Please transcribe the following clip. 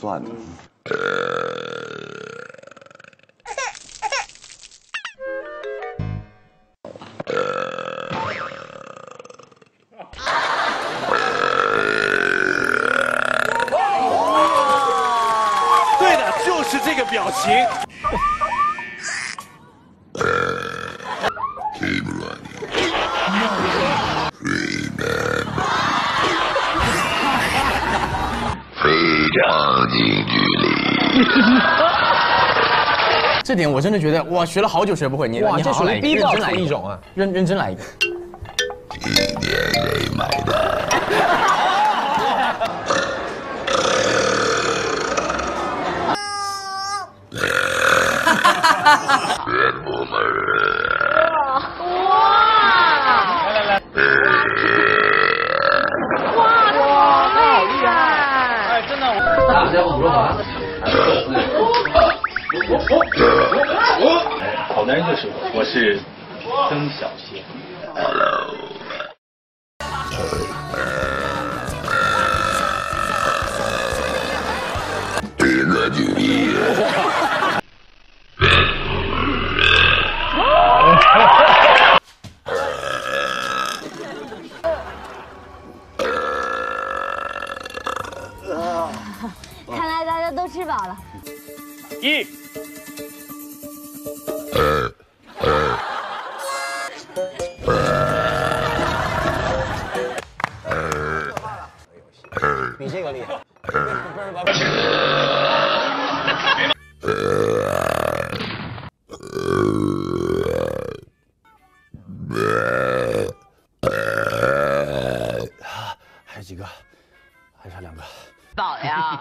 算了。对的，就是这个表情。非常近距离。这点我真的觉得，哇，学了好久学不会。你哇，你这属于好好来一个，逼爆认真来出一种啊！认真来一个。今天谁买的？人不门哇！来来来！哇，好厉害！哎，真的，大家五个好男人就是我是曾小贤。 Hello。这个距离。看来大家都吃饱了。一。 比这个厉害。还有几个，还差2个。饱了呀。